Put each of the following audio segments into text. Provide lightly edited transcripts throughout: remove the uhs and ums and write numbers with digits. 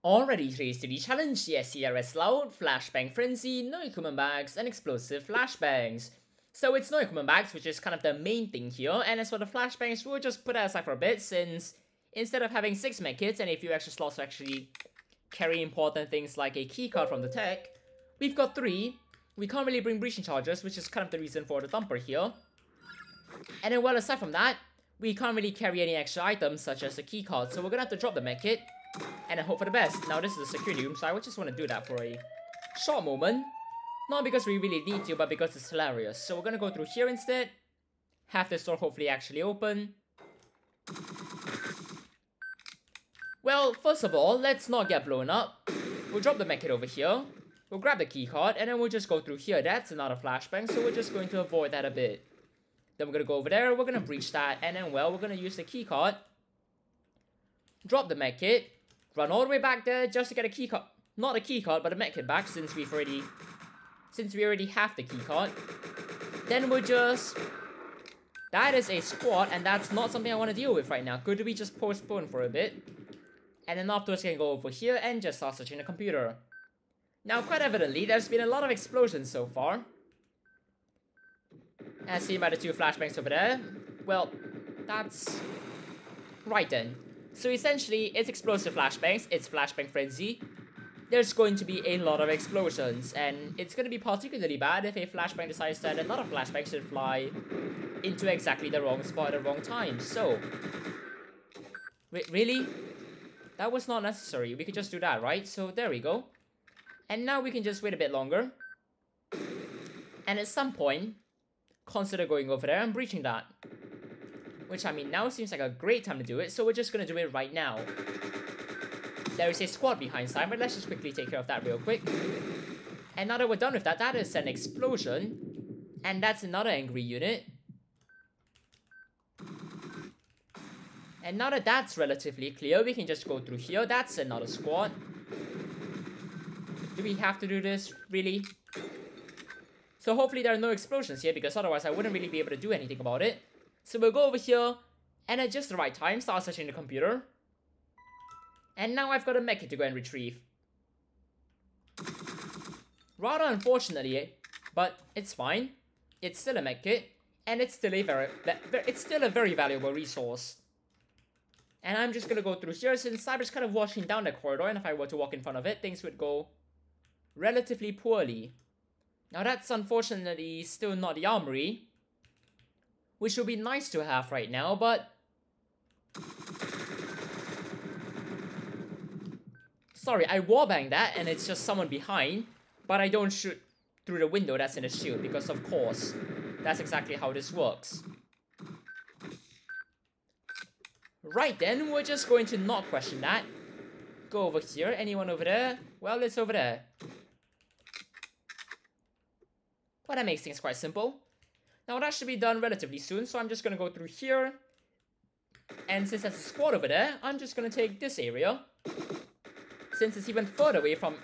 Already today's 3D challenge, the SCRS Loud, Flashbang Frenzy, no equipment bags, and explosive flashbangs. So it's no equipment bags, which is kind of the main thing here, and as for the flashbangs, we'll just put that aside for a bit, since instead of having 6 medkits and a few extra slots to actually carry important things like a keycard from the tech, we've got 3. We can't really bring breaching charges, which is kind of the reason for the dumper here. And then well, aside from that, we can't really carry any extra items such as the keycard, so we're gonna have to drop the medkit and then hope for the best. Now this is a security room, so I would just want to do that for a short moment. Not because we really need to, but because it's hilarious. So we're gonna go through here instead. Have this door hopefully actually open. Well, first of all, let's not get blown up. We'll drop the medkit over here. We'll grab the keycard, and then we'll just go through here. That's another flashbang, so we're just going to avoid that a bit. Then we're gonna go over there, we're gonna breach that, and then, well, we're gonna use the keycard. Drop the medkit. Run all the way back there just to get a keycard. Not a keycard, but a medkit back, since we already have the keycard. Then we'll just... That is a squad, and that's not something I want to deal with right now. Could we just postpone for a bit? And then afterwards we can go over here and just start searching the computer. Now, quite evidently, there's been a lot of explosions so far. As seen by the 2 flashbangs over there. Well, that's... Right then. So essentially, it's explosive flashbangs, it's Flashbang Frenzy. There's going to be a lot of explosions, and it's going to be particularly bad if a flashbang decides that another flashbang should fly into exactly the wrong spot at the wrong time. So... Wait, really? That was not necessary. We could just do that, right? So there we go. And now we can just wait a bit longer. And at some point, consider going over there and breaching that. Which, I mean, now seems like a great time to do it, so we're just gonna do it right now. There is a squad behind side, but let's just quickly take care of that real quick. And now that we're done with that, that is an explosion. And that's another angry unit. And now that that's relatively clear, we can just go through here. That's another squad. Do we have to do this? Really? So hopefully there are no explosions here, because otherwise I wouldn't really be able to do anything about it. So we'll go over here, and at just the right time, start searching the computer. And now I've got a medkit to go and retrieve. Rather unfortunately, but it's fine. It's still a medkit, and it's still a very valuable resource. And I'm just gonna go through here, since Cyber's kind of washing down the corridor, and if I were to walk in front of it, things would go relatively poorly. Now that's unfortunately still not the armory, which would be nice to have right now, but... Sorry, I wallbang that, and it's just someone behind, but I don't shoot through the window that's in the shield, because of course, that's exactly how this works. Right then, we're just going to not question that. Go over here, anyone over there? Well, it's over there. Well, that makes things quite simple. Now that should be done relatively soon, so I'm just gonna go through here. And since there's a squad over there, I'm just gonna take this area. Since it's even further away from...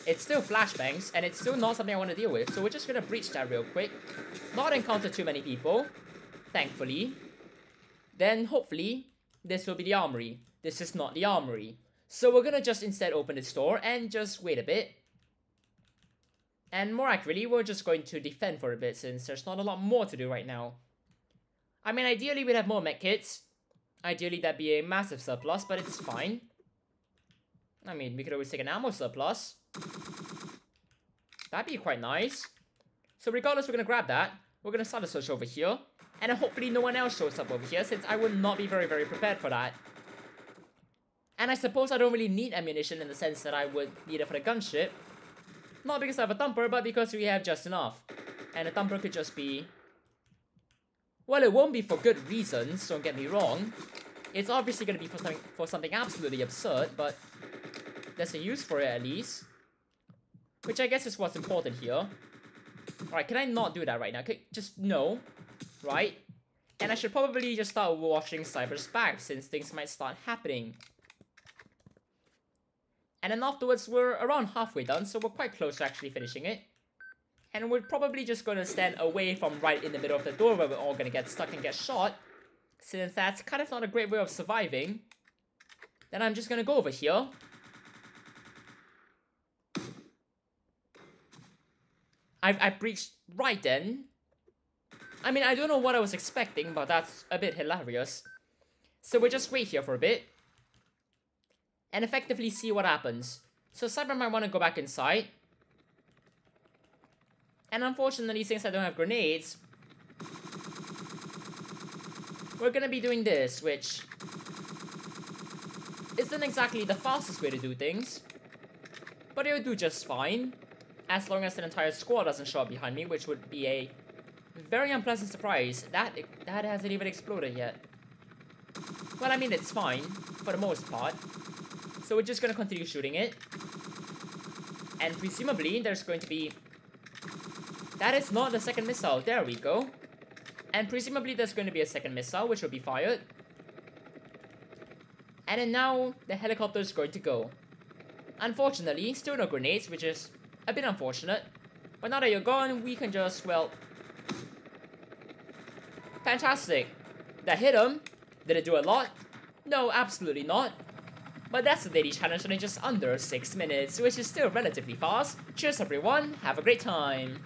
It's still flashbangs, and it's still not something I want to deal with, so we're just gonna breach that real quick. Not encounter too many people, thankfully. Then, hopefully, this will be the armory. This is not the armory. So we're gonna just instead open this door and just wait a bit. And more accurately, we're just going to defend for a bit, since there's not a lot more to do right now. I mean, ideally we'd have more medkits. Ideally that'd be a massive surplus, but it's fine. I mean, we could always take an ammo surplus. That'd be quite nice. So regardless, we're gonna grab that. We're gonna start a search over here. And then hopefully no one else shows up over here, since I would not be very prepared for that. And I suppose I don't really need ammunition in the sense that I would need it for the gunship. Not because I have a thumper, but because we have just enough. And a thumper could just be... Well, it won't be for good reasons, don't get me wrong. It's obviously going to be for something absolutely absurd, but there's a use for it at least. Which I guess is what's important here. Alright, can I not do that right now? Just no. Right? And I should probably just start washing Cyber's back, since things might start happening. And then afterwards, we're around halfway done, so we're quite close to actually finishing it. And we're probably just going to stand away from right in the middle of the door where we're all going to get stuck and get shot, since that's kind of not a great way of surviving, then I'm just gonna go over here. I breached right then. I mean, I don't know what I was expecting, but that's a bit hilarious. So we'll just wait here for a bit. And effectively see what happens. So Cyber might want to go back inside. And unfortunately, since I don't have grenades, we're gonna be doing this, which isn't exactly the fastest way to do things. But it'll do just fine. As long as an entire squad doesn't show up behind me, which would be a very unpleasant surprise. That hasn't even exploded yet. Well, I mean, it's fine, for the most part. So we're just gonna continue shooting it. And presumably, there's going to be... That is not the second missile. There we go. And presumably, there's going to be a second missile, which will be fired. And then now, the helicopter is going to go. Unfortunately, still no grenades, which is a bit unfortunate. But now that you're gone, we can just, well... Fantastic. That hit him. Did it do a lot? No, absolutely not. But that's the daily challenge in just under 6 minutes, which is still relatively fast. Cheers everyone, have a great time.